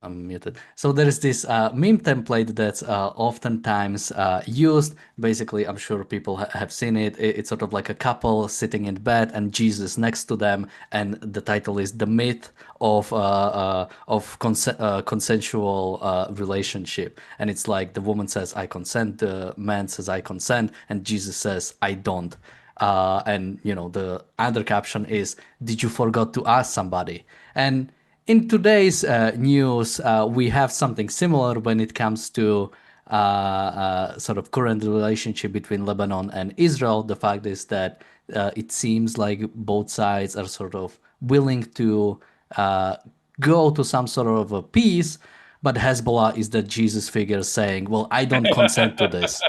I'm muted. So there is this meme template that's oftentimes used. Basically, I'm sure people have seen it. It's sort of like a couple sitting in bed and Jesus next to them, and the title is "The Myth of Consensual Relationship." And it's like the woman says, "I consent," the man says, "I consent," and Jesus says, "I don't." And the other caption is, "Did you forgot to ask somebody?" And in today's news, we have something similar when it comes to sort of current relationship between Lebanon and Israel. The fact is that it seems like both sides are sort of willing to uh, go to some sort of a peace, but Hezbollah is the Jesus figure saying, "Well, I don't consent to this."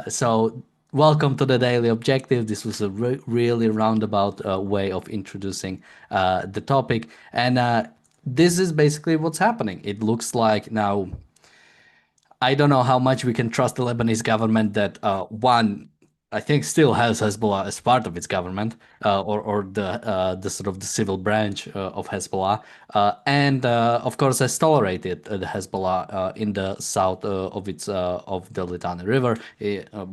So welcome to the Daily Objective. This was a really roundabout way of introducing the topic. And this is basically what's happening. It looks like now, I don't know how much we can trust the Lebanese government that one, I think, still has Hezbollah as part of its government, or the sort of the civil branch of Hezbollah, and of course has tolerated the Hezbollah in the south of the Litani River,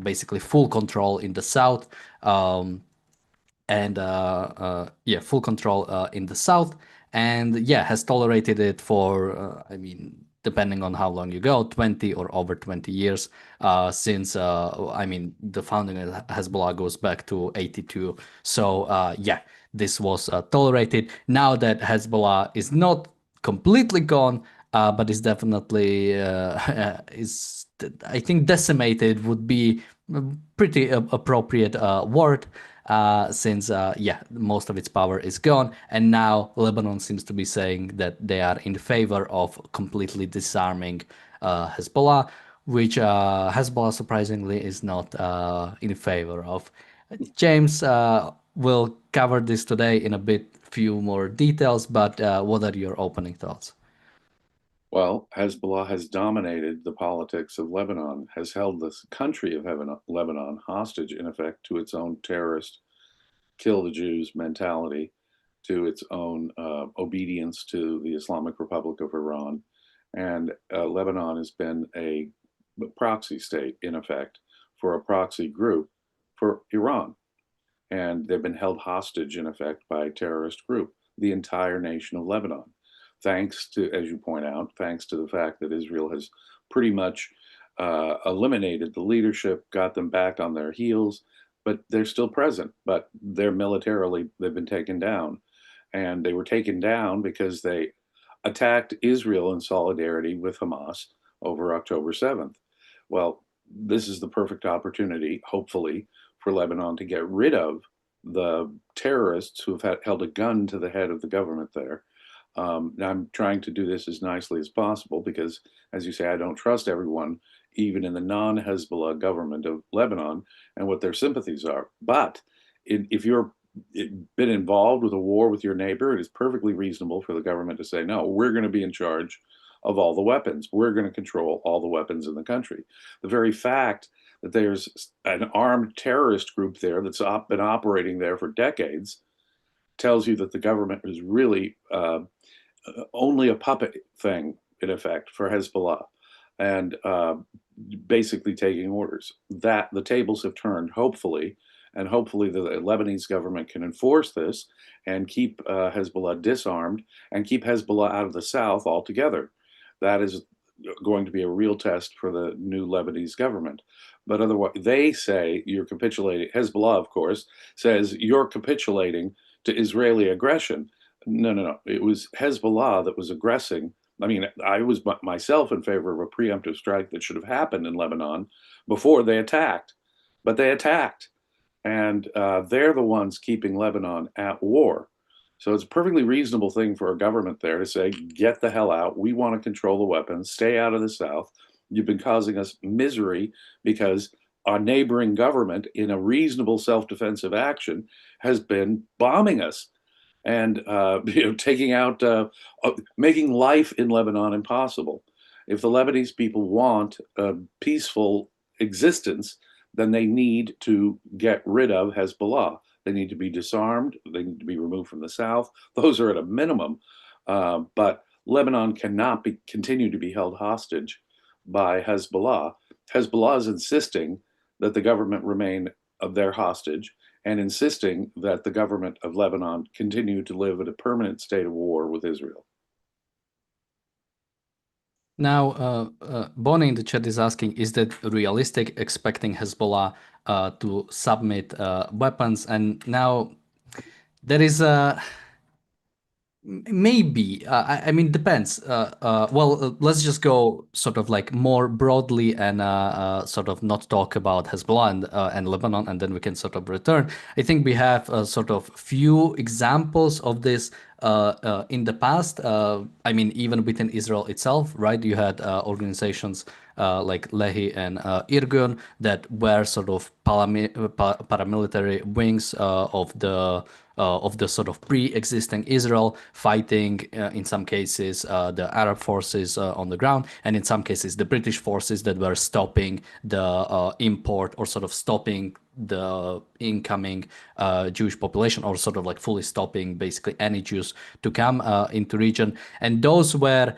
basically full control in the south. And yeah, full control in the south, and yeah, has tolerated it for, I mean, depending on how long you go, 20 or over 20 years, since I mean, the founding of Hezbollah goes back to 82. So yeah, this was tolerated. Now that Hezbollah is not completely gone, but is definitely is, I think, decimated would be a pretty appropriate word, since yeah, most of its power is gone, and now Lebanon seems to be saying that they are in favor of completely disarming Hezbollah, which Hezbollah surprisingly is not in favor of. James will cover this today in a bit few more details, but what are your opening thoughts? Well, Hezbollah has dominated the politics of Lebanon, has held this country of Lebanon hostage, in effect, to its own terrorist, kill the Jews mentality, to its own obedience to the Islamic Republic of Iran. And Lebanon has been a proxy state, in effect, for a proxy group for Iran. And they've been held hostage, in effect, by a terrorist group, the entire nation of Lebanon. Thanks to, as you point out, thanks to the fact that Israel has pretty much eliminated the leadership, got them back on their heels, but they're still present. But they're militarily, they've been taken down. And they were taken down because they attacked Israel in solidarity with Hamas over October 7th. Well, this is the perfect opportunity, hopefully, for Lebanon to get rid of the terrorists who have held a gun to the head of the government there. Now I'm trying to do this as nicely as possible because, as you say, I don't trust everyone, even in the non-Hezbollah government of Lebanon, and what their sympathies are. But if you're been involved with a war with your neighbor, it is perfectly reasonable for the government to say, no, we're going to be in charge of all the weapons. We're going to control all the weapons in the country. The very fact that there's an armed terrorist group there that's been operating there for decades tells you that the government is really only a puppet thing, in effect, for Hezbollah, and basically taking orders. That the tables have turned, hopefully, and hopefully the Lebanese government can enforce this and keep Hezbollah disarmed and keep Hezbollah out of the south altogether. That is going to be a real test for the new Lebanese government. But otherwise, they say you're capitulating. Hezbollah, of course, says you're capitulating to Israeli aggression. No, no, no. It was Hezbollah that was aggressing. I mean, I was myself in favor of a preemptive strike that should have happened in Lebanon before they attacked, but they attacked, and they're the ones keeping Lebanon at war. So it's a perfectly reasonable thing for a government there to say, get the hell out. We want to control the weapons. Stay out of the South. You've been causing us misery because our neighboring government, in a reasonable self-defensive action, has been bombing us and taking out, making life in Lebanon impossible. If the Lebanese people want a peaceful existence, then they need to get rid of Hezbollah. They need to be disarmed. They need to be removed from the south. Those are at a minimum. But Lebanon cannot continue to be held hostage by Hezbollah. Hezbollah is insisting that the government remain of their hostage and insisting that the government of Lebanon continue to live in a permanent state of war with Israel. Now, Bonnie in the chat is asking, is that realistic, expecting Hezbollah to submit weapons? And now there is a maybe. I mean, depends. Well, let's just go sort of like more broadly and sort of not talk about Hezbollah and Lebanon, and then we can sort of return. I think we have sort of few examples of this in the past. I mean, even within Israel itself, right? You had organizations like Lehi and Irgun that were sort of paramilitary wings of the sort of pre-existing Israel fighting in some cases the Arab forces on the ground, and in some cases the British forces that were stopping the import or sort of stopping the incoming Jewish population, or sort of like fully stopping basically any Jews to come into region. And those were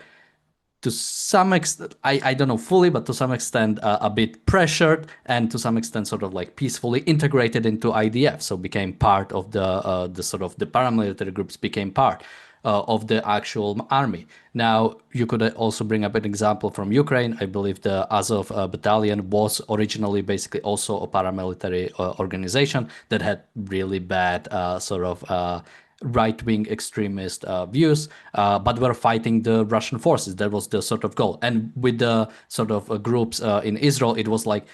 to some extent, I don't know fully, but to some extent a bit pressured, and to some extent sort of like peacefully integrated into IDF. So became part of the sort of the paramilitary groups became part of the actual army. Now, you could also bring up an example from Ukraine. I believe the Azov battalion was originally basically also a paramilitary organization that had really bad sort of right-wing extremist views, but were fighting the Russian forces. That was the sort of goal. And with the sort of groups in Israel, it was like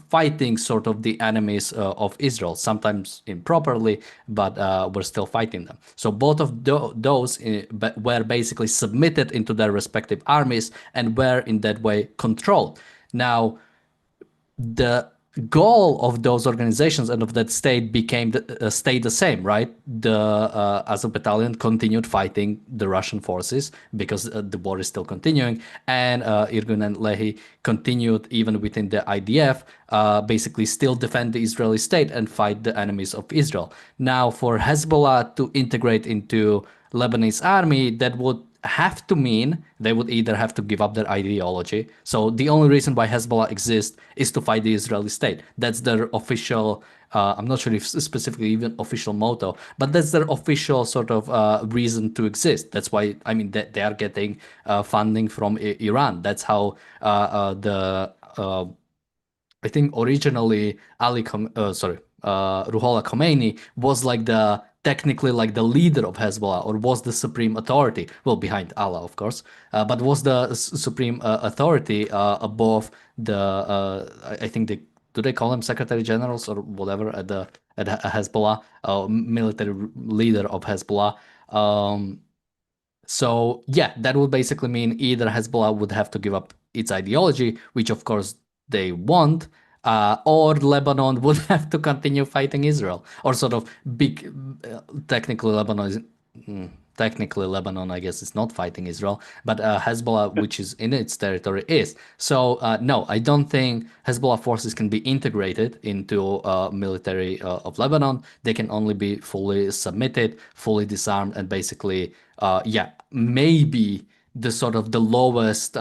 fighting sort of the enemies of Israel, sometimes improperly, but we're still fighting them. So both of those were basically submitted into their respective armies and were in that way controlled. Now, the goal of those organizations and of that state stayed the same, right? The Azov battalion continued fighting the Russian forces because the war is still continuing, and Irgun and Lehi continued even within the IDF, basically still defend the Israeli state and fight the enemies of Israel. Now, for Hezbollah to integrate into Lebanese army, that would have to mean they would either have to give up their ideology. So the only reason why Hezbollah exists is to fight the Israeli state. That's their official, I'm not sure if specifically even official motto, but that's their official sort of reason to exist. That's why, I mean, they are getting funding from Iran. That's how I think originally Ruhollah Khomeini was like technically like the leader of Hezbollah, or was the supreme authority, well, behind Allah, of course, but was the supreme authority above the, I think do they call them secretary generals or whatever at Hezbollah, military leader of Hezbollah. So yeah, that would basically mean either Hezbollah would have to give up its ideology, which of course they want, or Lebanon would have to continue fighting Israel, or sort of big. Technically, Lebanon is. Technically, Lebanon, I guess, is not fighting Israel, but Hezbollah, which is in its territory, is. So, no, I don't think Hezbollah forces can be integrated into military of Lebanon. They can only be fully submitted, fully disarmed, and basically, yeah, maybe the sort of the lowest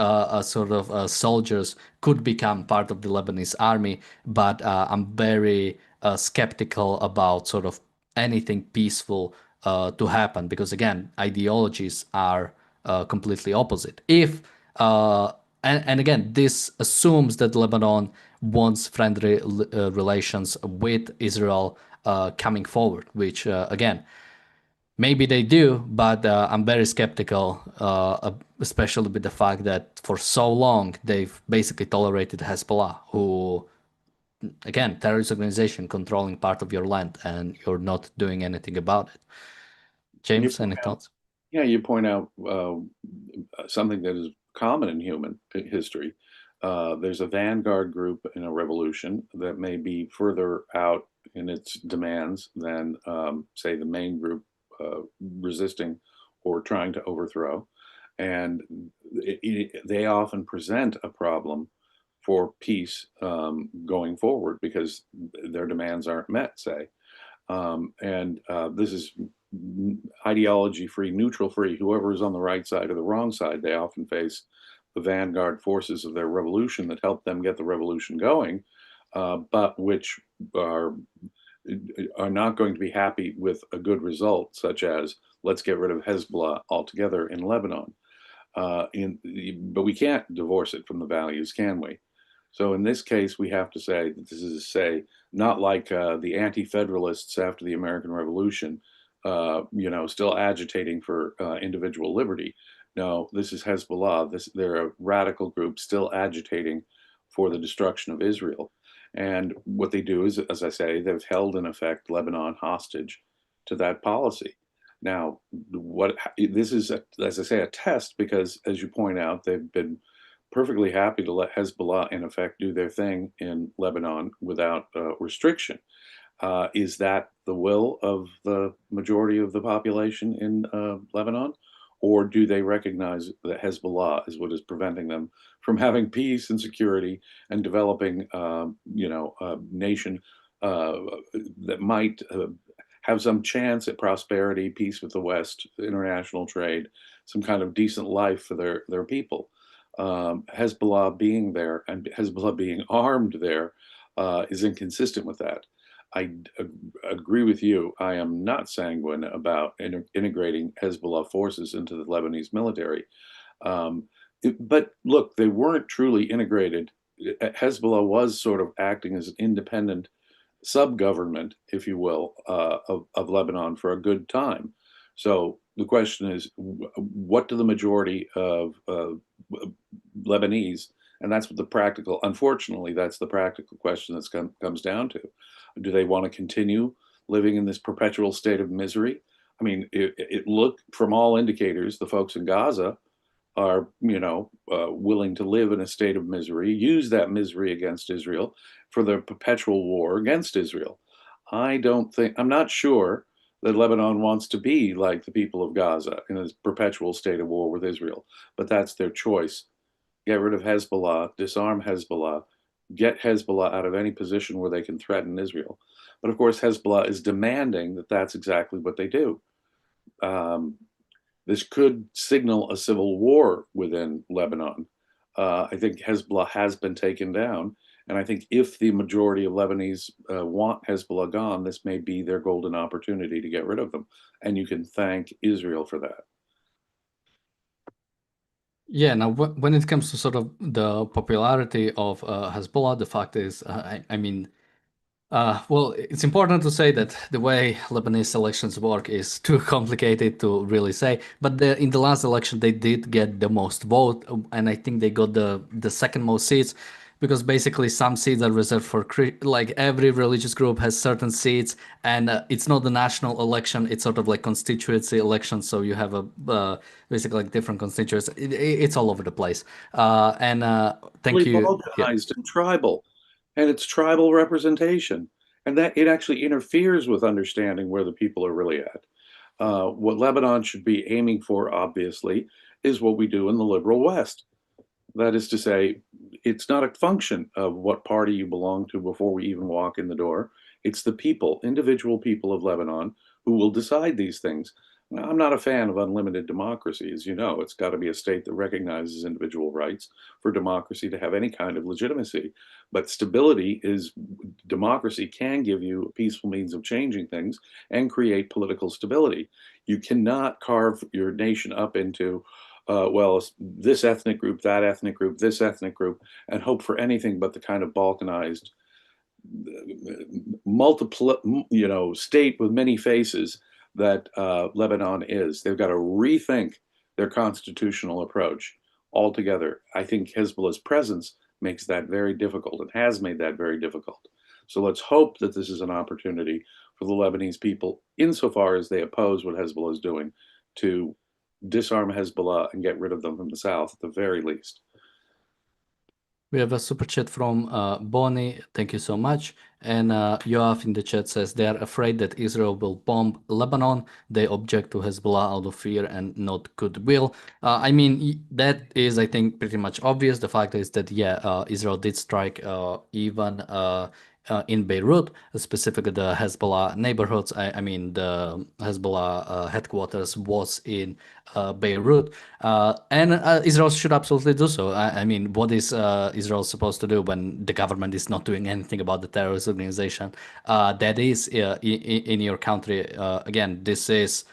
soldiers could become part of the Lebanese army, but I'm very skeptical about sort of anything peaceful to happen, because again, ideologies are completely opposite. If and again, this assumes that Lebanon wants friendly relations with Israel coming forward, which again, maybe they do, but I'm very skeptical, especially with the fact that for so long they've basically tolerated Hezbollah, who, again, terrorist organization controlling part of your land, and you're not doing anything about it. You James, point any out, thoughts? yeah, you point out something that is common in human history. There's a vanguard group in a revolution that may be further out in its demands than, say, the main group resisting or trying to overthrow. And they often present a problem for peace going forward because their demands aren't met, say. And this is ideology-free, neutral-free, whoever is on the right side or the wrong side, they often face the vanguard forces of their revolution that help them get the revolution going, but which are are not going to be happy with a good result, such as let's get rid of Hezbollah altogether in Lebanon. But we can't divorce it from the values, can we? So in this case, we have to say that this is, say, not like the anti-federalists after the American Revolution, still agitating for individual liberty. No, this is Hezbollah. They're a radical group still agitating for the destruction of Israel. And what they do is, as I say, they've held in effect Lebanon hostage to that policy. Now, what this is, as I say, a test because, as you point out, they've been perfectly happy to let Hezbollah, in effect, do their thing in Lebanon without restriction. Is that the will of the majority of the population in Lebanon? Or do they recognize that Hezbollah is what is preventing them from having peace and security and developing, a nation that might have some chance at prosperity, peace with the West, international trade, some kind of decent life for their people? Hezbollah being there and Hezbollah being armed there is inconsistent with that. I agree with you. I am not sanguine about integrating Hezbollah forces into the Lebanese military. But look, they weren't truly integrated. Hezbollah was sort of acting as an independent sub-government, if you will, of Lebanon for a good time. So the question is, what do the majority of Lebanese, and that's what unfortunately, that's the practical question that comes down to. Do they want to continue living in this perpetual state of misery? I mean, it looked from all indicators, the folks in Gaza are, willing to live in a state of misery, use that misery against Israel for the perpetual war against Israel. I'm not sure that Lebanon wants to be like the people of Gaza in a perpetual state of war with Israel, but that's their choice. Get rid of Hezbollah, disarm Hezbollah, get Hezbollah out of any position where they can threaten Israel. But of course, Hezbollah is demanding that that's exactly what they do. This could signal a civil war within Lebanon. I think Hezbollah has been taken down. And I think if the majority of Lebanese want Hezbollah gone, this may be their golden opportunity to get rid of them. And you can thank Israel for that. Yeah, now when it comes to sort of the popularity of Hezbollah, the fact is, I mean, well, it's important to say that the way Lebanese elections work is too complicated to really say. But in the last election, they did get the most vote, and I think they got the second most seats, because basically some seats are reserved for like every religious group has certain seats, and it's not the national election; it's sort of like constituency election. So you have a basically like different constituents. It's all over the place. And thank Really you. Yeah. balkanized and tribal, and it's tribal representation, and that it actually interferes with understanding where the people are really at. What Lebanon should be aiming for, obviously, is what we do in the liberal West. That is to say, it's not a function of what party you belong to before we even walk in the door. It's the people, individual people of Lebanon, who will decide these things. Now, I'm not a fan of unlimited democracy. As you know, it's got to be a state that recognizes individual rights for democracy to have any kind of legitimacy. But democracy can give you a peaceful means of changing things and create political stability. You cannot carve your nation up into this ethnic group, that ethnic group, this ethnic group, and hope for anything but the kind of balkanized, multiple, state with many faces that Lebanon is. They've got to rethink their constitutional approach altogether. I think Hezbollah's presence makes that very difficult and has made that very difficult. So let's hope that this is an opportunity for the Lebanese people, insofar as they oppose what Hezbollah is doing, to disarm Hezbollah and get rid of them from the south at the very least. We have a super chat from Bonnie. Thank you so much. And Yoav in the chat says they are afraid that Israel will bomb Lebanon. They object to Hezbollah out of fear and not goodwill. I mean, that is, I think, pretty much obvious. The fact is that, yeah, Israel did strike even in Beirut, specifically the Hezbollah neighborhoods. I mean, the Hezbollah headquarters was in Beirut, and Israel should absolutely do so. I mean, what is Israel supposed to do when the government is not doing anything about the terrorist organization that is in your country? Again, this is.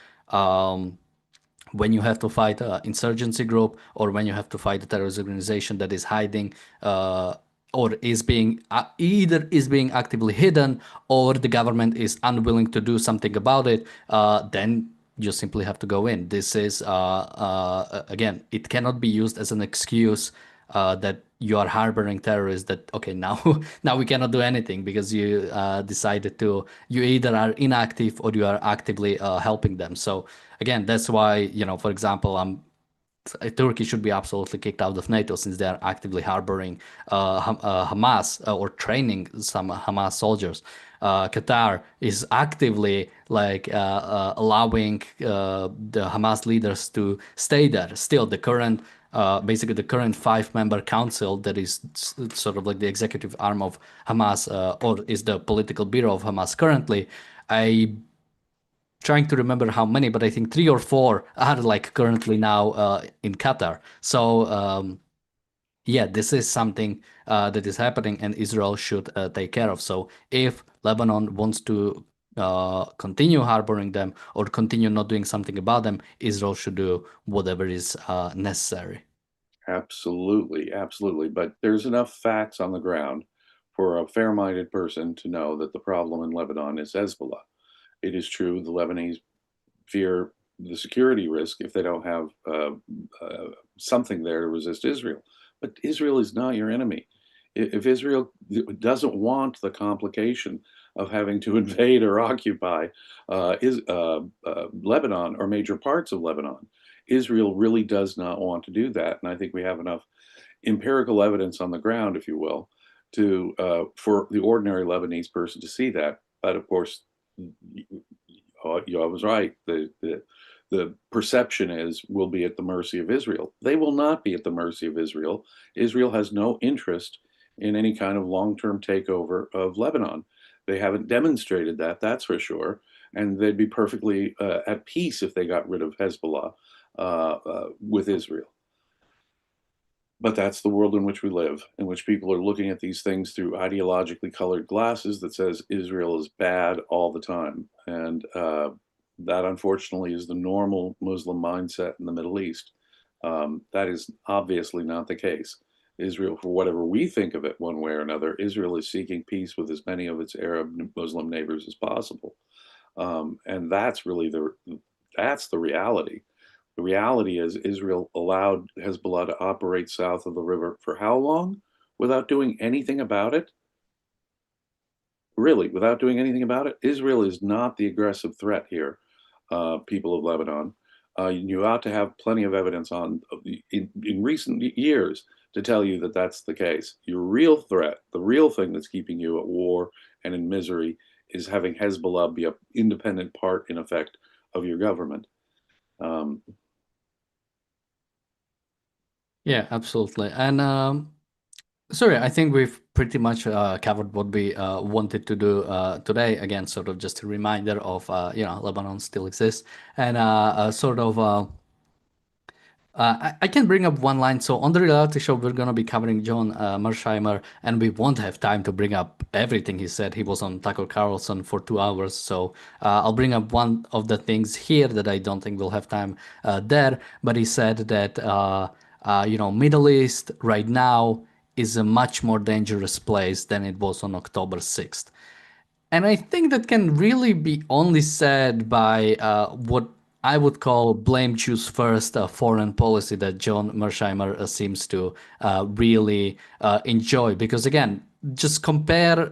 When you have to fight an insurgency group or when you have to fight a terrorist organization that is hiding or is being either is being actively hidden or the government is unwilling to do something about it, then you simply have to go in. This is again, it cannot be used as an excuse that you are harboring terrorists. That okay, now now we cannot do anything because you decided to. You either are inactive or you are actively helping them. So again, that's why for example, Turkey should be absolutely kicked out of NATO since they are actively harboring Hamas or training some Hamas soldiers. Qatar is actively like allowing the Hamas leaders to stay there. Still, the current, basically the current five-member council that is sort of like the executive arm of Hamas or is the political bureau of Hamas currently. I trying to remember how many, but I think three or four are like currently now in Qatar. So yeah, this is something that is happening, and Israel should take care of. So if Lebanon wants to continue harboring them or continue not doing something about them, Israel should do whatever is necessary. Absolutely, absolutely. But there's enough facts on the ground for a fair-minded person to know that the problem in Lebanon is Hezbollah. It is true the Lebanese fear the security risk if they don't have something there to resist Israel. But Israel is not your enemy. If Israel doesn't want the complication of having to invade or occupy Lebanon or major parts of Lebanon, Israel really does not want to do that. And I think we have enough empirical evidence on the ground, if you will, to for the ordinary Lebanese person to see that. But of course, you was right. The perception is we'll be at the mercy of Israel. They will not be at the mercy of Israel. Israel has no interest in any kind of long-term takeover of Lebanon. They haven't demonstrated that, that's for sure. And they'd be perfectly at peace if they got rid of Hezbollah with Israel. But that's the world in which we live, in which people are looking at these things through ideologically colored glasses that says Israel is bad all the time. And that, unfortunately, is the normal Muslim mindset in the Middle East. That is obviously not the case. Israel, for whatever we think of it one way or another, Israel is seeking peace with as many of its Arab Muslim neighbors as possible. And that's really that's the reality. The reality is Israel allowed Hezbollah to operate south of the river for how long without doing anything about it? Really, without doing anything about it? Israel is not the aggressive threat here, people of Lebanon. You ought to have plenty of evidence in recent years to tell you that that's the case. Your real threat, the real thing that's keeping you at war and in misery, is having Hezbollah be an independent part, in effect, of your government. Yeah, absolutely. And sorry, I think we've pretty much covered what we wanted to do today. Again, sort of just a reminder of, Lebanon still exists and sort of. I can bring up one line. So on the reality show, we're gonna be covering John Mersheimer, and we won't have time to bring up everything he said. He was on Tucker Carlson for 2 hours, so I'll bring up one of the things here that I don't think we'll have time there. But he said that Middle East right now is a much more dangerous place than it was on October 6th. And I think that can really be only said by what I would call blame choose first foreign policy that John Mersheimer seems to really enjoy. Because again, just compare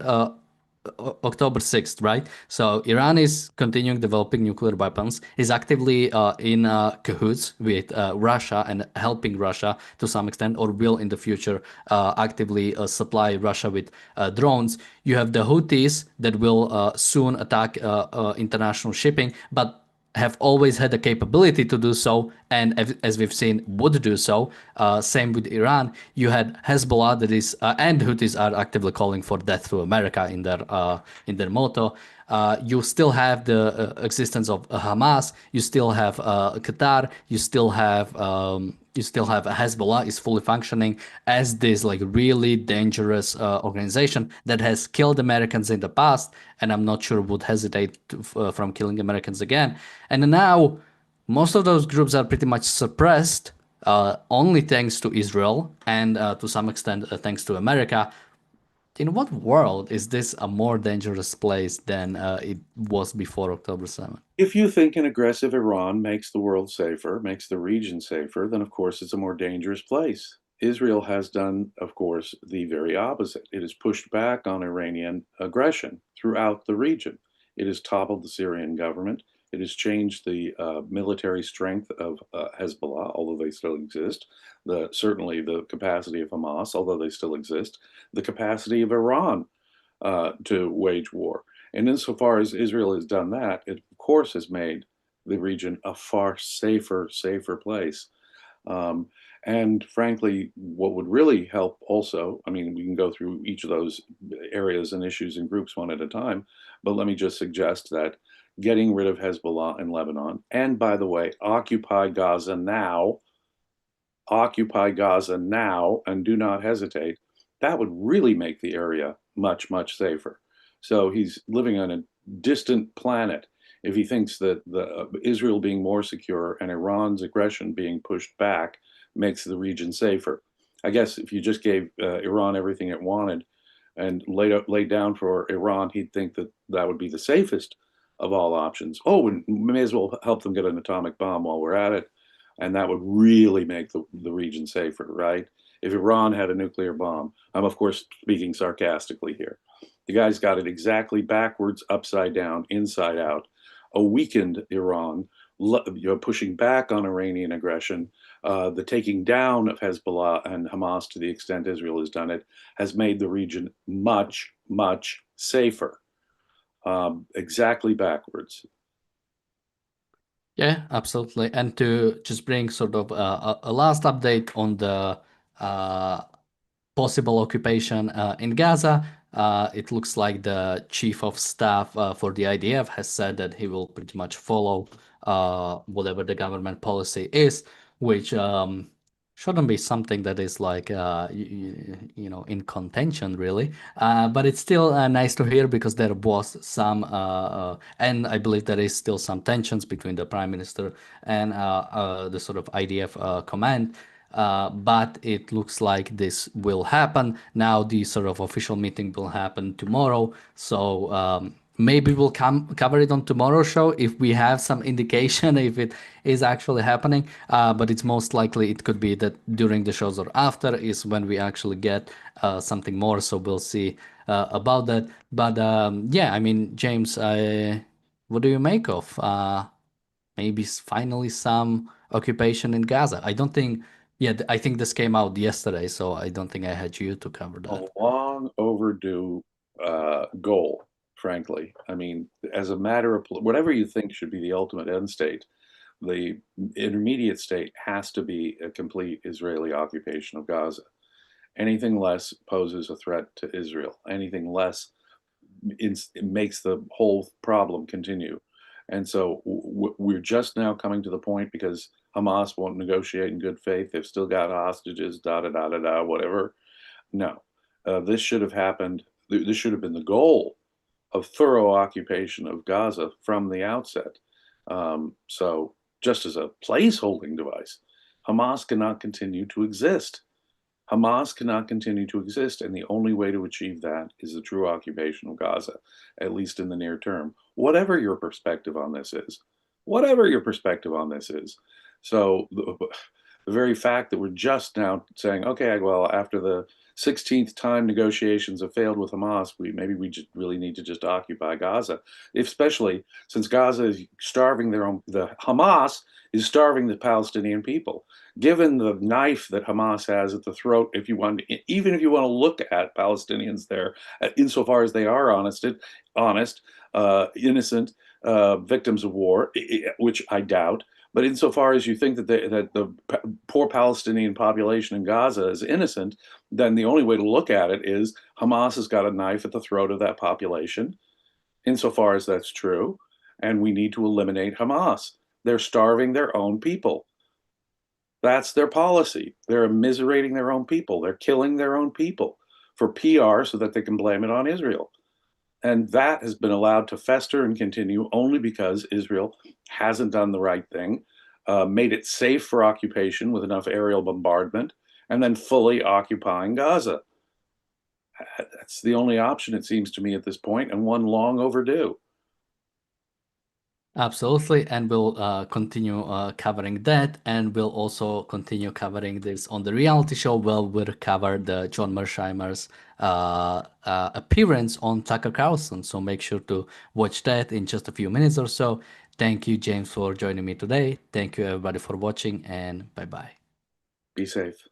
October 6th, right? So Iran is continuing developing nuclear weapons, is actively in cahoots with Russia and helping Russia to some extent, or will in the future actively supply Russia with drones. You have the Houthis that will soon attack international shipping, but have always had the capability to do so, and as we've seen, would do so. Same with Iran. You had Hezbollah that is, and Houthis are actively calling for death to America in their motto. You still have the existence of Hamas. You still have Qatar. You still have Hezbollah is fully functioning as this like really dangerous organization that has killed Americans in the past, and I'm not sure would hesitate from killing Americans again. And now most of those groups are pretty much suppressed, only thanks to Israel and to some extent thanks to America. In what world is this a more dangerous place than it was before October 7th? If you think an aggressive Iran makes the world safer, makes the region safer, then of course it's a more dangerous place. Israel has done, of course, the very opposite. It has pushed back on Iranian aggression throughout the region. It has toppled the Syrian government. It has changed the military strength of Hezbollah, although they still exist. Certainly the capacity of Hamas, although they still exist. The capacity of Iran to wage war. And insofar as Israel has done that, it of course has made the region a far safer place. Um, and frankly, what would really help also, I mean, we can go through each of those areas and issues and groups one at a time, but let me just suggest that getting rid of Hezbollah in Lebanon, and by the way, occupy Gaza now, and do not hesitate, that would really make the area much safer. So he's living on a distant planet if he thinks that Israel being more secure and Iran's aggression being pushed back makes the region safer. I guess if you just gave Iran everything it wanted and laid down for Iran, he'd think that that would be the safest of all options. Oh, and we may as well help them get an atomic bomb while we're at it. And that would really make the region safer, right? If Iran had a nuclear bomb, I'm of course speaking sarcastically here. The guy's got it exactly backwards, upside down, inside out. A weakened Iran, pushing back on Iranian aggression, the taking down of Hezbollah and Hamas to the extent Israel has done it, has made the region much safer. Exactly backwards. Yeah, absolutely. And to just bring sort of a last update on the uh, possible occupation in Gaza, it looks like the chief of staff for the IDF has said that he will pretty much follow whatever the government policy is, which shouldn't be something that is like in contention really. But it's still nice to hear because there was some and I believe there is still some tensions between the prime minister and the sort of IDF command. But it looks like this will happen. Now the sort of official meeting will happen tomorrow. So maybe we'll cover it on tomorrow's show if we have some indication if it is actually happening. But it's most likely it could be that during the shows or after is when we actually get something more. So we'll see about that. But yeah, I mean, James, what do you make of maybe finally some occupation in Gaza? I don't think, yeah, I think this came out yesterday, so I don't think I had you to cover A that. long overdue goal, frankly. I mean, as a matter of whatever you think should be the ultimate end state, the intermediate state has to be a complete Israeli occupation of Gaza. Anything less poses a threat to Israel. Anything less makes the whole problem continue. And so we're just now coming to the point because Hamas won't negotiate in good faith. They've still got hostages, whatever. No, this should have happened. This should have been the goal of thorough occupation of Gaza from the outset. So, just as a placeholding device, Hamas cannot continue to exist. Hamas cannot continue to exist, and the only way to achieve that is the true occupation of Gaza, at least in the near term, whatever your perspective on this is. Whatever your perspective on this is. So, the very fact that we're just now saying, okay, well, after the 16th time negotiations have failed with Hamas, we just really need to just occupy Gaza, especially since Gaza is starving the Hamas is starving the Palestinian people. Given the knife that Hamas has at the throat, even if you want to look at Palestinians there, insofar as they are honest, innocent, victims of war, which I doubt. But insofar as you think that the poor Palestinian population in Gaza is innocent, then the only way to look at it is Hamas has got a knife at the throat of that population, insofar as that's true, and we need to eliminate Hamas. They're starving their own people. That's their policy. They're immiserating their own people. They're killing their own people for PR so that they can blame it on Israel. And that has been allowed to fester and continue only because Israel hasn't done the right thing, made it safe for occupation with enough aerial bombardment, and then fully occupying Gaza. That's the only option, it seems to me, at this point, and one long overdue. Absolutely, and we'll continue covering that, and we'll also continue covering this on the reality show. We'll cover the John Mersheimer's appearance on Tucker Carlson, so make sure to watch that in just a few minutes or so. Thank you, James, for joining me today. Thank you, everybody, for watching, and bye-bye. Be safe.